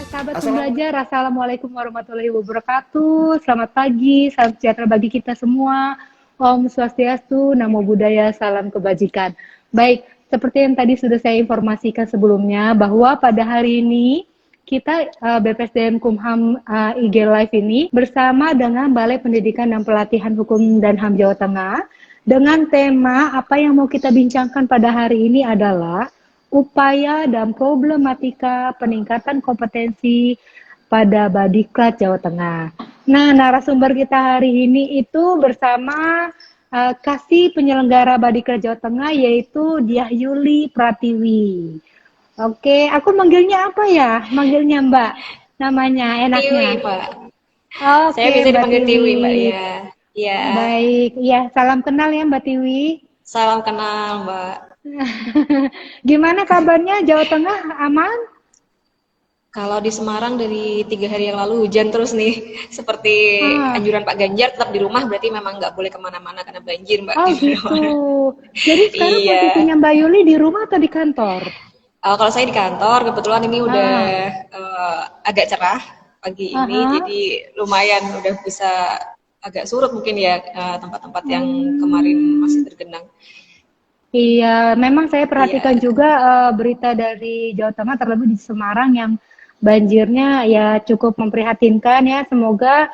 Sahabat pembelajar, Assalamualaikum warahmatullahi wabarakatuh. Selamat pagi, salam sejahtera bagi kita semua. Om Swastiastu, Namo Buddhaya, salam kebajikan. Baik, seperti yang tadi sudah saya informasikan sebelumnya, bahwa pada hari ini kita BPSDM Kumham IG Live ini bersama dengan Balai Pendidikan dan Pelatihan Hukum dan HAM Jawa Tengah dengan tema apa yang mau kita bincangkan pada hari ini adalah upaya dan problematika peningkatan kompetensi pada Badiklat Jawa Tengah. Nah, narasumber kita hari ini itu bersama kasih penyelenggara Badiklat Jawa Tengah yaitu Diah Yuli Pratiwi. Oke, aku manggilnya apa ya? Manggilnya Mbak. Namanya enaknya. Tiwi, Pak. Saya Oke, bisa Mbak dipanggil Tiwi. Tiwi, Mbak ya. Ya, Baik, ya salam kenal ya Mbak Tiwi. salam kenal, Mbak. Gimana kabarnya Jawa Tengah aman? Kalau di Semarang dari 3 hari yang lalu hujan terus nih, seperti Ah, anjuran Pak Ganjar tetap di rumah, berarti memang nggak boleh kemana-mana karena banjir, Mbak, oh di gitu. mana-mana. Jadi sekarang Iya. posisinya Mbak Yuli di rumah atau di kantor? Kalau saya di kantor, kebetulan ini udah Ah, agak cerah pagi ini, aha. jadi lumayan udah bisa agak surut mungkin ya tempat-tempat yang kemarin masih Hmm, tergenang. iya, memang saya perhatikan Iya, juga berita dari Jawa Tengah terlebih di Semarang yang banjirnya ya cukup memprihatinkan ya. Semoga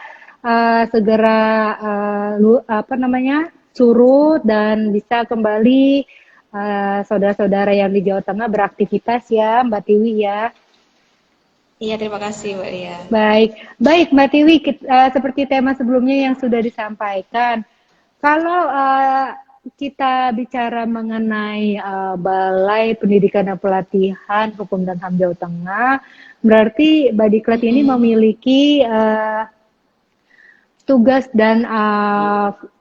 segera apa namanya surut dan bisa kembali saudara-saudara yang di Jawa Tengah beraktivitas ya, Mbak Tiwi ya. iya terima kasih Mbak ya. Baik, baik Mbak Tiwi, seperti tema sebelumnya yang sudah disampaikan, kalau kita bicara mengenai Balai Pendidikan dan Pelatihan Hukum dan HAM Jawa Tengah, berarti Badiklat ini Mm-mm. memiliki tugas dan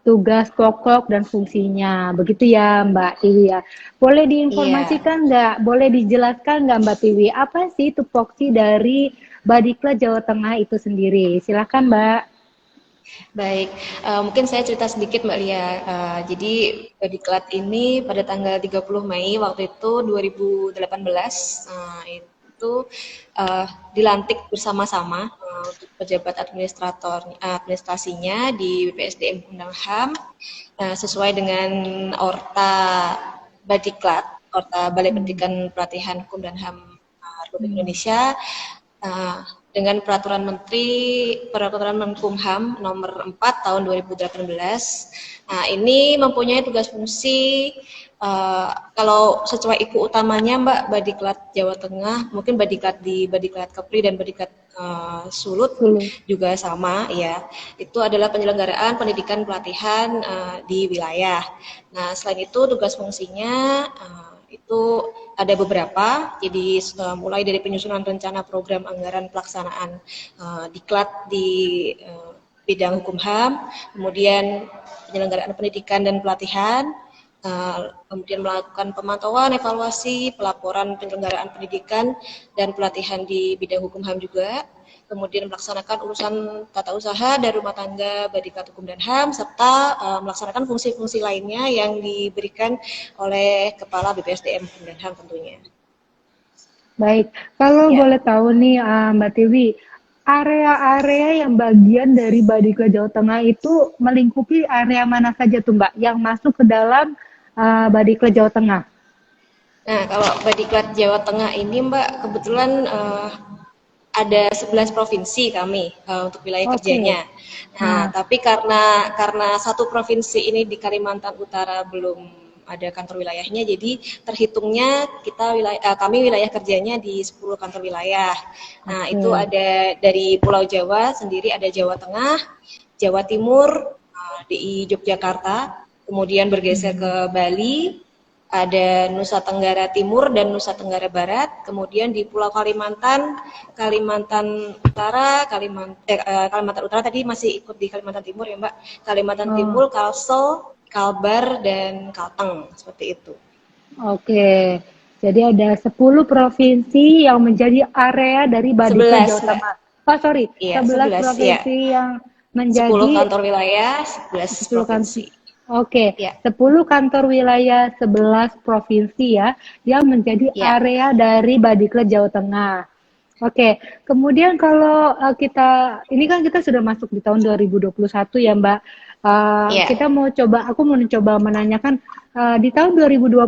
tugas pokok dan fungsinya, begitu ya Mbak Tiwi ya. Boleh Iya, diinformasikan nggak, boleh dijelaskan nggak Mbak Tiwi, apa sih tupoksi dari Badiklat Jawa Tengah itu sendiri? Silakan Mbak. baik. Mungkin saya cerita sedikit Mbak Lia. Jadi Diklat ini pada tanggal 30 Mei waktu itu 2018 itu dilantik bersama-sama untuk pejabat administrasinya di BPSDM Undang HAM sesuai dengan Orta Badiklat, Orta Balai Hmm. Pendidikan Pelatihan Hukum dan HAM Republik Hmm. Indonesia dengan Peraturan Menkumham nomor 4 tahun 2018. Nah, ini mempunyai tugas fungsi kalau sesuai iku utamanya Mbak Badiklat Jawa Tengah, mungkin Badiklat Kepri dan Badiklat Sulut Dulu. juga sama ya. Itu adalah penyelenggaraan pendidikan pelatihan di wilayah. Nah, selain itu tugas fungsinya itu ada beberapa, jadi mulai dari penyusunan rencana program anggaran pelaksanaan diklat di bidang hukum HAM, kemudian penyelenggaraan pendidikan dan pelatihan, kemudian melakukan pemantauan, evaluasi, pelaporan penyelenggaraan pendidikan dan pelatihan di bidang hukum HAM juga, kemudian melaksanakan urusan tata usaha dan rumah tangga Badiklat Hukum dan HAM, serta melaksanakan fungsi-fungsi lainnya yang diberikan oleh Kepala BPSDM Hukum dan HAM tentunya. Baik, kalau Ya, boleh tahu nih Mbak Tiwi, area-area yang bagian dari Badiklat Jawa Tengah itu melingkupi area mana saja tuh Mbak yang masuk ke dalam Badiklat Jawa Tengah? nah kalau Badiklat Jawa Tengah ini Mbak kebetulan ada 11 provinsi kami untuk wilayah Oke. kerjanya. Nah, Nah, tapi karena satu provinsi ini di Kalimantan Utara belum ada kantor wilayahnya, jadi terhitungnya kami wilayah kerjanya di 10 kantor wilayah. Nah, itu oke. ada dari Pulau Jawa sendiri ada Jawa Tengah, Jawa Timur, di Yogyakarta, kemudian bergeser ke Hmm. Bali, ada Nusa Tenggara Timur dan Nusa Tenggara Barat, kemudian di Pulau Kalimantan, Kalimantan Utara, Kalimantan Utara tadi masih ikut di Kalimantan Timur ya Mbak, Kalimantan Oh, Timur, Kalsel, Kalbar, dan Kalteng, seperti itu. oke. Jadi ada 10 provinsi yang menjadi area dari Badiklat 11 Jawa Mbak, Tengah. Oh, sorry, iya 11 11 ya, provinsi yang 10 menjadi kantor wilayah, 11 10 kan. provinsi. Oke, Ya, 10 kantor wilayah 11 provinsi ya, yang menjadi ya, area dari Badiklat Jawa Tengah. Oke, kemudian kalau kita, ini kan kita sudah masuk di tahun 2021 ya Mbak. ya. Kita mau coba, aku mau coba menanyakan, di tahun 2020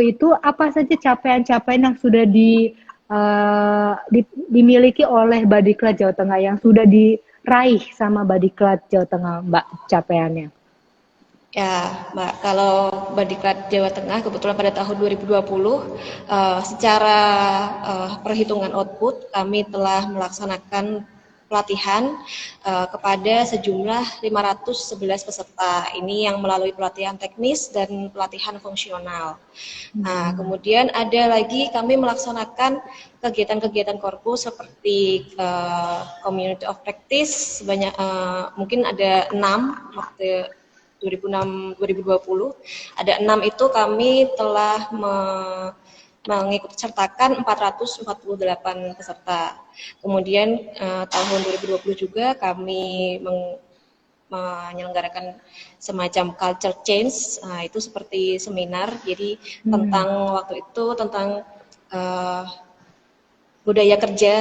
itu apa saja capaian-capaian yang sudah dimiliki oleh Badiklat Jawa Tengah, yang sudah diraih sama Badiklat Jawa Tengah Mbak capaiannya? Ya, Mbak, kalau Badiklat Jawa Tengah kebetulan pada tahun 2020 secara perhitungan output kami telah melaksanakan pelatihan kepada sejumlah 511 peserta. Ini yang melalui pelatihan teknis dan pelatihan fungsional. Nah, Hmm. kemudian ada lagi kami melaksanakan kegiatan-kegiatan korpus seperti community of practice sebanyak mungkin ada 6 waktu 2006-2020 ada 6 itu kami telah mengikut sertakan 448 peserta. Kemudian tahun 2020 juga kami menyelenggarakan semacam culture change, itu seperti seminar. Jadi Hmm. tentang waktu itu tentang uh, budaya kerja,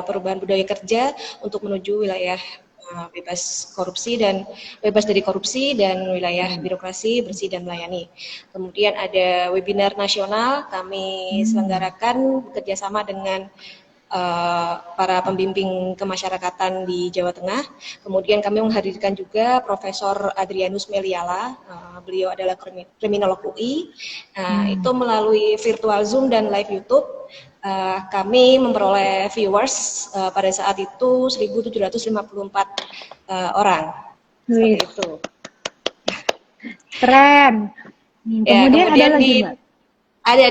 perubahan budaya kerja untuk menuju wilayah bebas korupsi dan bebas dari korupsi dan wilayah birokrasi bersih dan melayani. Kemudian ada webinar nasional kami Hmm. selenggarakan bekerjasama dengan para pembimbing kemasyarakatan di Jawa Tengah. Kemudian kami menghadirkan juga Profesor Adrianus Meliala, beliau adalah kriminolog UI. Itu Hmm. melalui virtual Zoom dan live YouTube. Kami memperoleh viewers pada saat itu 1.754 orang, seperti Wih, itu. keren. Ya, Kemudian ada kemudian lagi, Mbak? ada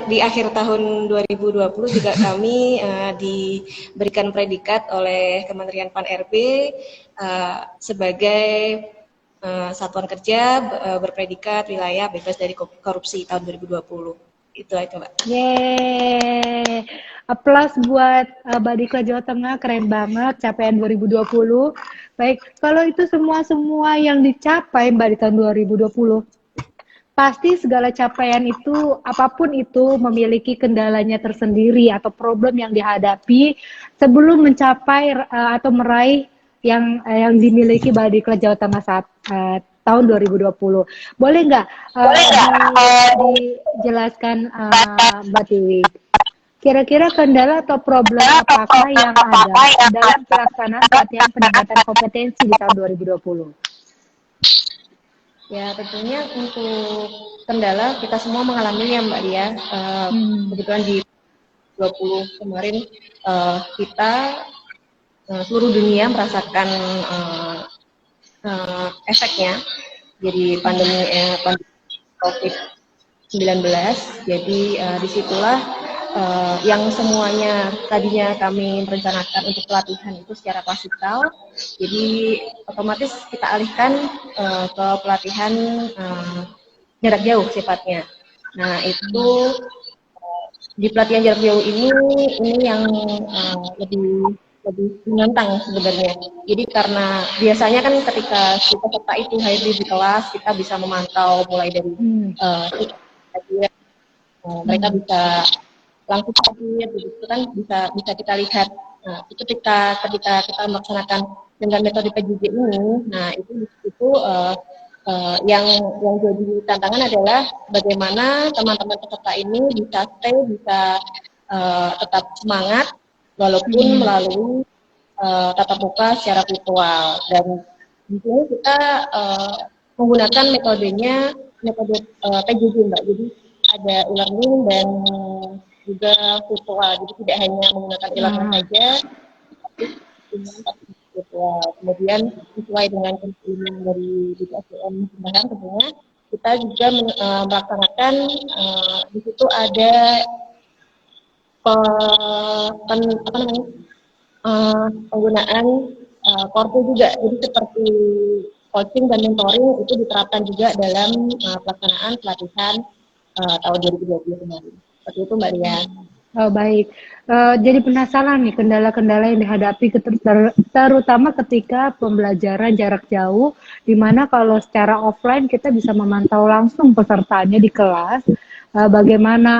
di akhir tahun 2020 juga kami diberikan predikat oleh Kementerian Pan-RB sebagai satuan kerja berpredikat wilayah bebas dari korupsi tahun 2020. Itu Mbak. Yeay. Applause buat Badikla Jawa Tengah, keren banget capaian 2020. Baik, kalau itu semua-semua yang dicapai Mbak di tahun 2020, pasti segala capaian itu, apapun itu, memiliki kendalanya tersendiri atau problem yang dihadapi sebelum mencapai atau meraih yang dimiliki Badikla Jawa Tengah saat tahun 2020. Boleh nggak Boleh nggak? dijelaskan Mbak Tiwi? Kira-kira kendala atau problem apakah yang ada Apa yang dalam pelaksanaan pelatihan peningkatan kompetensi di tahun 2020? Ya, tentunya untuk kendala kita semua mengalami ya Mbak Dia. Hmm. Kebetulan di 20 kemarin kita seluruh dunia merasakan efeknya. Jadi pandemi COVID-19. Jadi disitulah yang semuanya tadinya kami merencanakan untuk pelatihan itu secara klasikal, jadi otomatis kita alihkan ke pelatihan jarak jauh sifatnya. Nah itu di pelatihan jarak jauh ini yang lebih lebih menantang sebenarnya. Jadi karena biasanya kan ketika si peserta itu hadir di kelas, kita bisa memantau mulai dari Hmm. mereka Hmm. bisa langsung hadir, itu kan bisa bisa kita lihat. Nah, itu ketika kita melaksanakan dengan metode PJJ ini, nah itu yang jadi tantangan adalah bagaimana teman-teman peserta ini bisa stay, bisa tetap semangat walaupun Hmm. melalui tatap muka secara virtual. Dan di sini kita menggunakan metode PJJ Mbak. Jadi ada e-learning dan juga virtual. Jadi tidak hanya menggunakan e-learning Ah. saja, tapi dengan virtual. Kemudian sesuai dengan kurikulum dari BPSDM Jembaran tentunya kita juga melaksanakan di situ ada apa namanya penggunaan korpo juga. Jadi seperti coaching dan mentoring itu diterapkan juga dalam pelaksanaan pelatihan tahun 2020 kemarin. Seperti itu Mbak Ria. Oh, baik. Jadi penasaran nih kendala-kendala yang dihadapi terutama ketika pembelajaran jarak jauh Dimana kalau secara offline kita bisa memantau langsung pesertanya di kelas, bagaimana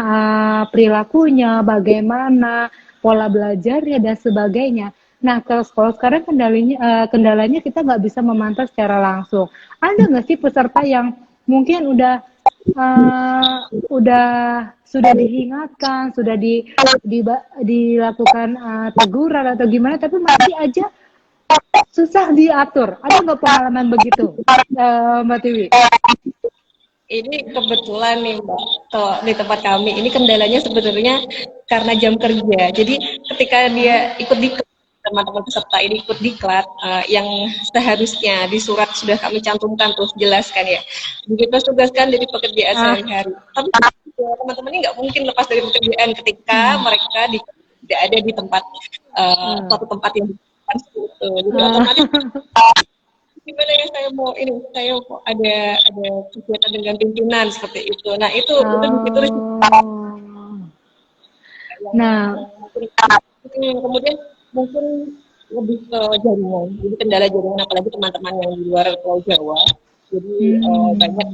perilakunya, bagaimana pola belajarnya dan sebagainya. Nah, kalau sekarang kendalanya kita nggak bisa memantau secara langsung. Ada nggak sih peserta yang mungkin uh, udah sudah diingatkan, sudah dilakukan teguran atau gimana, tapi masih aja susah diatur. Ada nggak pengalaman begitu, Mbak Tiwi? Ini kebetulan nih Mbak, kalau di tempat kami ini kendalanya sebenarnya karena jam kerja. Jadi ketika dia ikut di teman-teman peserta ini ikut diklat yang seharusnya di surat sudah kami cantumkan terus jelaskan ya, ditugas-tugaskan dari pekerjaan sehari-hari. Tapi teman-teman ini nggak mungkin lepas dari pekerjaan ketika mereka tidak ada di tempat suatu tempat yang ditentukan seperti itu. Jadi otomatis gimana ya, saya mau ada kegiatan dengan pimpinan seperti itu. Nah itu ditulis Nah, kemudian mungkin lebih ke jaringan, jadi kendala jaringan apalagi teman-teman yang di luar Pulau Jawa, jadi banyak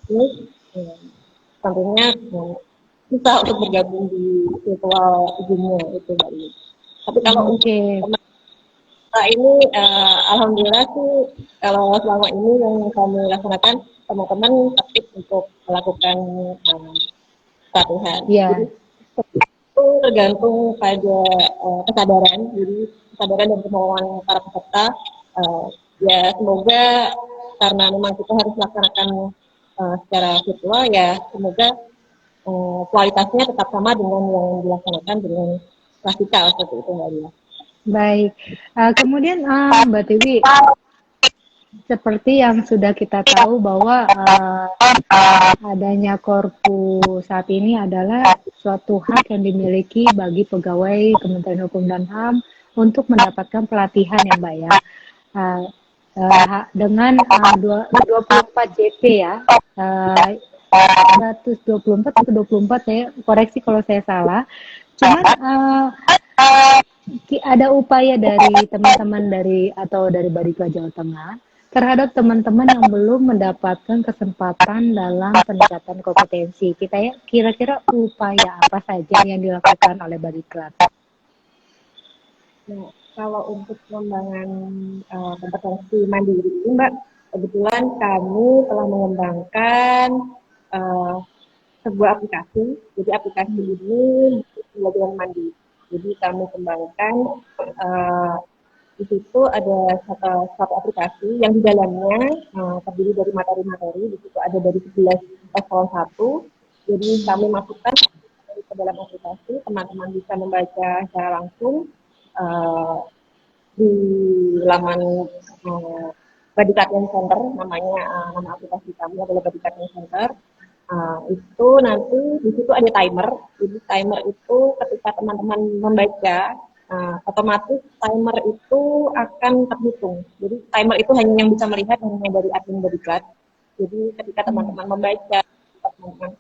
ini tentunya susah untuk bergabung di virtual zoom itu Mbak. Tapi kalau untuk ini alhamdulillah sih kalau selama ini yang kami laksanakan teman-teman aktif untuk melakukan pelatihan. yeah. Jadi itu tergantung pada kesadaran, jadi kesadaran dan kemauan para peserta. Ya semoga karena memang kita harus laksanakan secara virtual ya, semoga kualitasnya tetap sama dengan yang dilaksanakan dengan klasikal seperti itu Mbak Dia. Baik, kemudian Mbak Tiwi, seperti yang sudah kita tahu bahwa adanya Korpu saat ini adalah suatu hak yang dimiliki bagi pegawai Kementerian Hukum dan HAM untuk mendapatkan pelatihan ya Mbak ya. Dengan 24 JP ya, 124 atau 24 saya koreksi kalau saya salah. Cuman ada upaya dari teman-teman dari Badikla Jawa Tengah terhadap teman-teman yang belum mendapatkan kesempatan dalam peningkatan kompetensi. Kita ya kira-kira upaya apa saja yang dilakukan oleh Badiklat? Nah, kalau untuk pengembangan kompetensi mandiri ini Mbak, kebetulan kami telah mengembangkan sebuah aplikasi. Jadi aplikasi ini belajar mandiri. Jadi kami kembangkan di situ ada satu aplikasi yang di dalamnya terdiri dari materi-materi. Di situ ada dari 11 eselon 1. Jadi kami masukkan ke dalam aplikasi, teman-teman bisa membaca secara langsung di laman Badiklat Center, namanya nama aplikasi kami adalah Badiklat Center. Itu nanti di situ ada timer. Jadi timer itu ketika teman-teman membaca, otomatis timer itu akan terhitung. Jadi timer itu hanya yang bisa melihat hanya dari admin Badiklat. Jadi ketika teman-teman membaca, teman-teman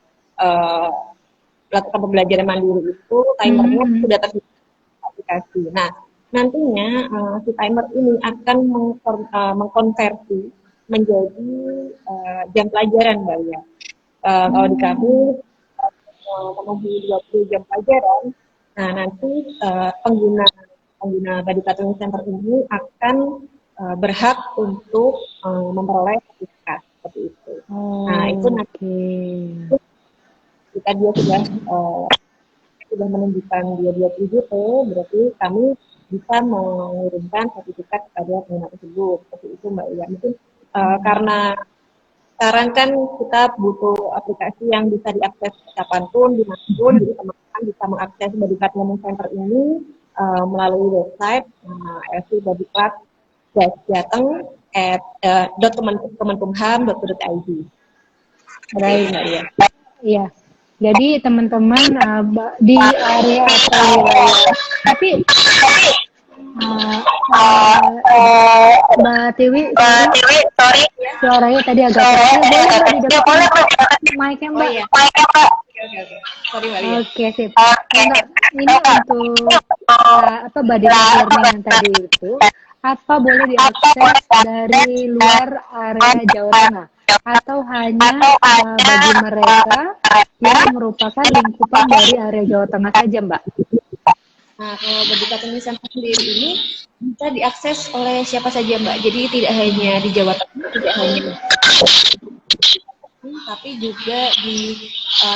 lakukan pembelajaran mandiri itu, timernya sudah terhitung aplikasi. Nah, nantinya si timer ini akan mengkonversi menjadi jam pelajaran Mbak ya. Kalau di kami memenuhi 20 jam pelajaran, nah nanti pengguna Badiklat Center ini akan berhak untuk memperoleh sertifikat seperti itu. Nah itu nanti jika dia sudah menunjukkan dia 20 JP, berarti kami bisa mengirimkan sertifikat kepada pengguna tersebut seperti itu Mbak ya. Mungkin karena sekarang kan kita butuh aplikasi yang bisa diakses kapanpun, dimanapun, jadi teman-teman bisa mengakses Badiklat Learning Center ini melalui website lc.badiklat-jateng@kemenkumham.go.id. Baik, ya. Iya. Jadi teman-teman di area atau wilayah, tapi Mbak Tiwi, sorry, suaranya tadi agak kecil. Boleh dideketin mic-nya Mbak? Oke, sip. Ini untuk Badiklat Learning yang tadi itu, apa boleh diakses dari luar area Jawa Tengah atau hanya bagi mereka yang merupakan lingkupan dari area Jawa Tengah saja, Mbak? Nah, kalau Berdeka Tulisan sendiri ini bisa diakses oleh siapa saja, Mbak. Jadi tidak hanya di Jawa Tengah, tidak hanya tapi juga di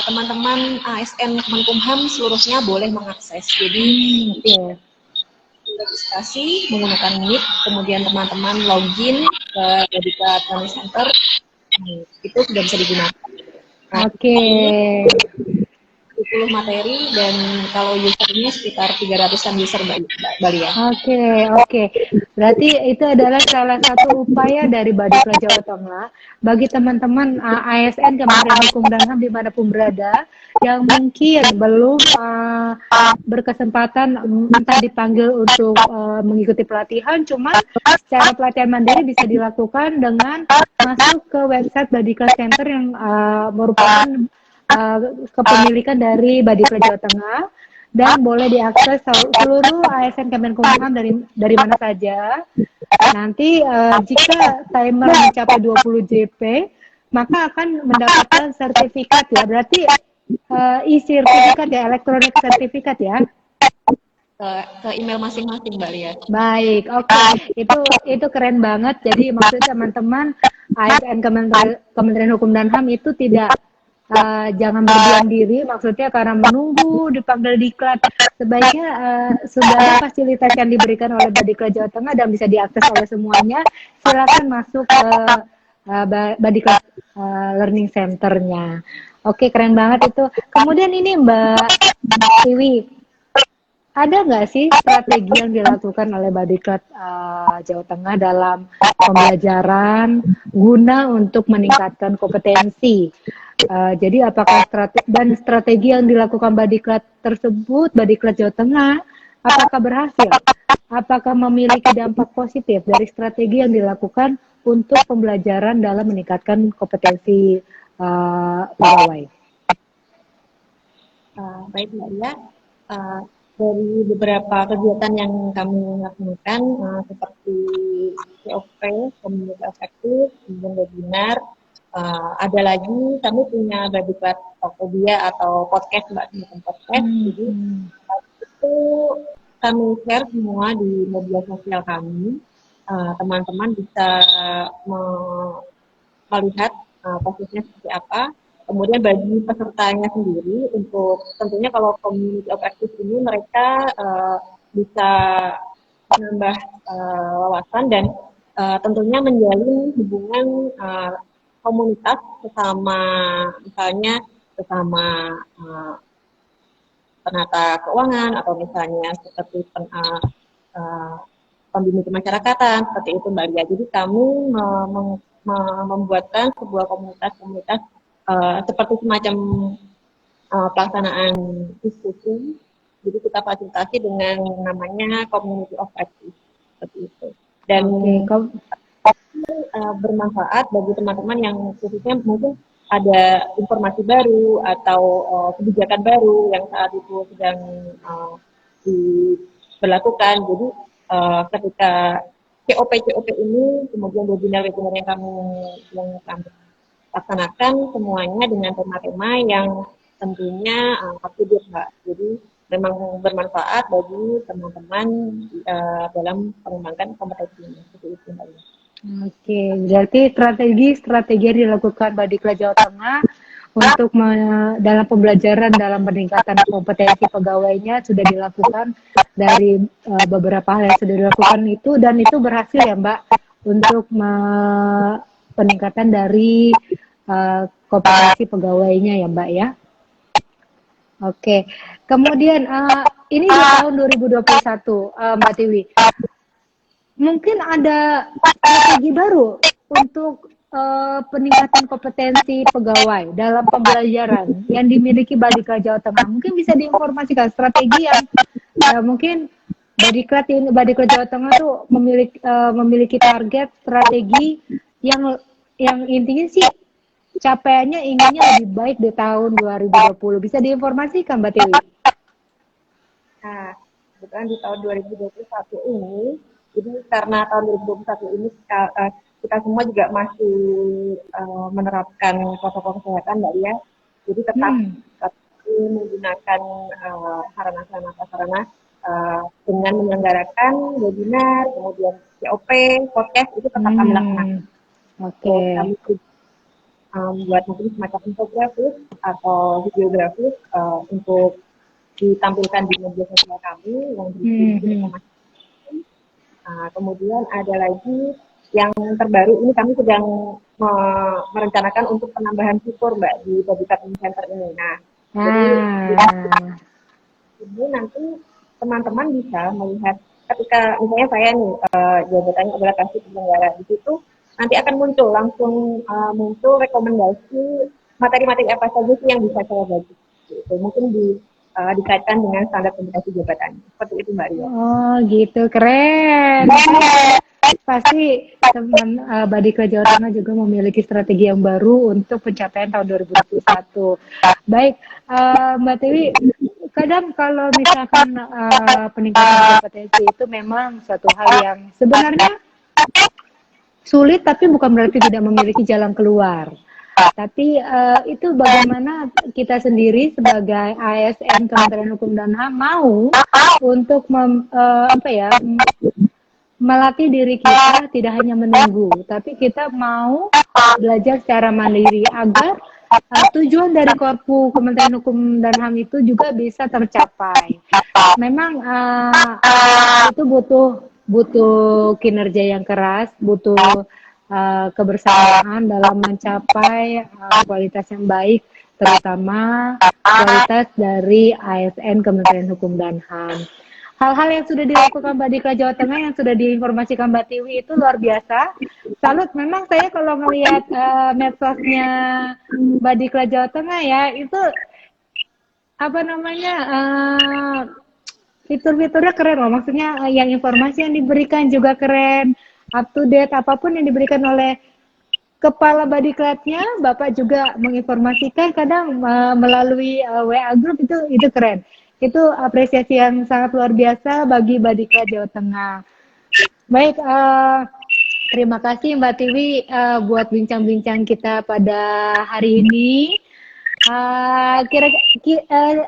teman-teman ASN Kemenkumham seluruhnya boleh mengakses. Jadi Okay. registrasi menggunakan Meet, kemudian teman-teman login ke Berdeka Training Center, itu sudah bisa digunakan. Nah, Oke. 10 materi dan kalau usernya sekitar 300-an user Mbak Lia. Oke. Berarti itu adalah salah satu upaya dari Badikla Jawa Tengah bagi teman-teman ASN Kementerian Hukum dan HAM dimanapun berada yang mungkin belum berkesempatan entah dipanggil untuk mengikuti pelatihan, cuman secara pelatihan mandiri bisa dilakukan dengan masuk ke website Badikla Center yang merupakan kepemilikan dari Badikla Jawa Tengah dan boleh diakses seluruh ASN Kemenkumham dari mana saja. Nanti jika timer mencapai 20 JP, maka akan mendapatkan sertifikat ya. Berarti e-sertifikat ya, elektronik sertifikat ya. Ke email masing-masing Mbak Lia. Baik, oke. Itu keren banget. Jadi maksudnya teman-teman ASN Kementerian Hukum dan HAM itu tidak jangan berdiam diri, maksudnya karena menunggu dipanggil diklat. Sebaiknya sudah ada fasilitas yang diberikan oleh Badiklat Jawa Tengah dan bisa diakses oleh semuanya. Silakan masuk ke Badiklat Learning Center-nya. Oke, keren banget itu. Kemudian ini Mbak Iwi, ada nggak sih strategi yang dilakukan oleh Badiklat Jawa Tengah dalam pembelajaran guna untuk meningkatkan kompetensi? Jadi apakah strategi yang dilakukan Badiklat tersebut, Badiklat Jawa Tengah, apakah berhasil? Apakah memiliki dampak positif dari strategi yang dilakukan untuk pembelajaran dalam meningkatkan kompetensi pegawai? Baik Mbak Lia, dari beberapa kegiatan yang kami lakukan seperti COP, Community Efektif, kemudian webinar, ada lagi kami punya Badiklat Tokopedia atau podcast Mbak, semacam podcast. Jadi itu kami share semua di media sosial kami. Teman-teman bisa melihat posisinya seperti apa. Kemudian bagi pesertanya sendiri, untuk tentunya kalau community of practice ini mereka bisa menambah wawasan dan tentunya menjalin hubungan komunitas sesama, misalnya sesama penata keuangan atau misalnya seperti pembimbing kemasyarakatan, seperti itu Mbak Lia. Jadi kami membuatkan sebuah komunitas-komunitas seperti semacam pelaksanaan diskusi. Jadi kita fasilitasi dengan namanya Community of Practice, seperti itu. Dan bermanfaat bagi teman-teman yang khususnya mungkin ada informasi baru atau kebijakan baru yang saat itu sedang diberlakukan. Jadi ketika COP ini, kemudian webinar-webinar yang kami laksanakan semuanya dengan tema-tema yang tentunya up to date, Mbak. Jadi memang bermanfaat bagi teman-teman dalam mengembangkan kompetensi seperti itu, Mbak. Oke, berarti strategi yang dilakukan Badiklat Jawa Tengah untuk dalam pembelajaran dalam peningkatan kompetensi pegawainya sudah dilakukan dari beberapa hal yang sudah dilakukan itu, dan itu berhasil ya Mbak untuk peningkatan dari kompetensi pegawainya ya Mbak ya. Oke, kemudian ini di tahun 2021 Mbak Tiwi, mungkin ada strategi baru untuk peningkatan kompetensi pegawai dalam pembelajaran yang dimiliki Badiklat Jawa Tengah. Mungkin bisa diinformasikan strategi yang mungkin Badiklat Jawa Tengah tuh memiliki target strategi yang intinya sih capaiannya inginnya lebih baik di tahun 2020. Bisa diinformasikan Mbak Tiwi? Nah, kebetulan di tahun 2021 ini Jadi karena tahun 2021 ini kita semua juga masih menerapkan protokol kesehatan, Mbak Lia. Jadi tetap Hmm. menggunakan sarana prasarana dengan menyelenggarakan webinar, kemudian COP, podcast itu tetap kami laksanakan. Hmm. Oke. Terus kami buat mungkin semacam infografis atau videografis untuk ditampilkan di media sosial kami yang berisi Hmm. informasi. Kemudian ada lagi yang terbaru ini kami sedang merencanakan untuk penambahan fitur Mbak di Body Cutting Center ini. Nah, jadi Nah. ini nanti teman-teman bisa melihat ketika misalnya saya nih jabatannya adalah kasih penyelenggara di situ nanti akan muncul langsung muncul rekomendasi materi-materi apa saja sih yang bisa saya bagi. Gitu. Mungkin dikaitkan dengan standar kompetensi jabatan. Seperti itu Mbak Ria. Oh, gitu. Keren. Pasti teman Badikla Jawa Tengah juga memiliki strategi yang baru untuk pencapaian tahun 2021. Baik, Mbak Tiwi, kadang kalau misalkan peningkatan kompetensi itu memang suatu hal yang sebenarnya sulit, tapi bukan berarti tidak memiliki jalan keluar. Tapi itu bagaimana kita sendiri sebagai ASN Kementerian Hukum dan HAM mau untuk melatih diri kita tidak hanya menunggu, tapi kita mau belajar secara mandiri agar tujuan dari Korpu Kementerian Hukum dan HAM itu juga bisa tercapai. Memang itu butuh kinerja yang keras, butuh kebersamaan dalam mencapai kualitas yang baik, terutama kualitas dari ASN Kementerian Hukum dan HAM. Hal-hal yang sudah dilakukan Mbak Dika Jawa Tengah yang sudah diinformasikan Mbak Tiwi itu luar biasa. Salut, memang saya kalau ngelihat medsosnya Mbak Dika Jawa Tengah ya itu apa namanya fitur-fiturnya keren loh. Maksudnya yang informasi yang diberikan juga keren, up to date apapun yang diberikan oleh kepala Badiklatnya, Bapak juga menginformasikan kadang melalui WA group itu keren. Itu apresiasi yang sangat luar biasa bagi Badiklat Jawa Tengah. Baik, terima kasih Mbak Tiwi buat bincang-bincang kita pada hari ini. Ada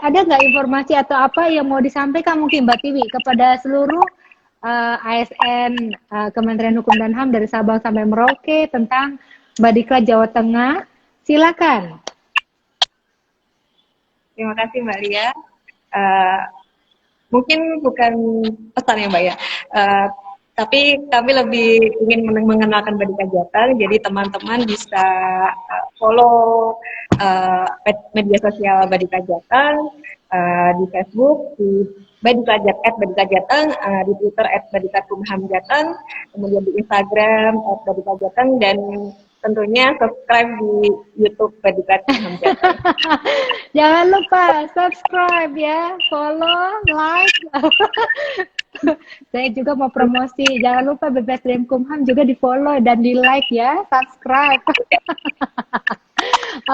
nggak informasi atau apa yang mau disampaikan mungkin Mbak Tiwi kepada seluruh ASN Kementerian Hukum dan HAM dari Sabang sampai Merauke tentang Badiklat Jawa Tengah? Silakan. Terima kasih Mbak Lia. Mungkin bukan pesan ya Mbak ya, tapi kami lebih ingin mengenalkan Badika Jateng, jadi teman-teman bisa follow media sosial Badika Jateng di Facebook, di Badika Jateng, di Twitter @badikakumhamjateng, kemudian di Instagram @badikajateng, dan tentunya subscribe di YouTube Badika Kumhamjateng. Jangan lupa subscribe ya, follow, like. Saya juga mau promosi. Jangan lupa BPS Dream Kumham juga di follow dan di like ya, subscribe.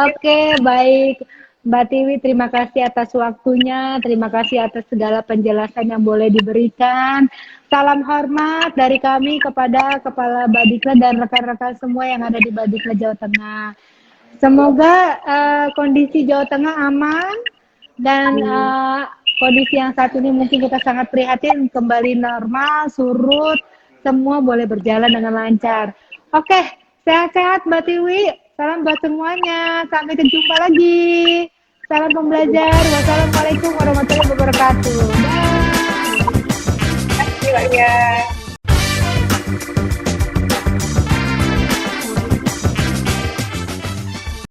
Oke, baik. Mbak Tiwi, terima kasih atas waktunya, terima kasih atas segala penjelasan yang boleh diberikan. Salam hormat dari kami kepada Kepala Badikla dan rekan-rekan semua yang ada di Badikla Jawa Tengah. Semoga kondisi Jawa Tengah aman dan kondisi yang saat ini mungkin kita sangat prihatin kembali normal, surut, semua boleh berjalan dengan lancar. Oke, sehat-sehat Mbak Tiwi. Salam buat semuanya. Sampai jumpa lagi. Salam pembelajar. Wassalamualaikum warahmatullahi wabarakatuh. Bye. Terima kasih Mbak Lia.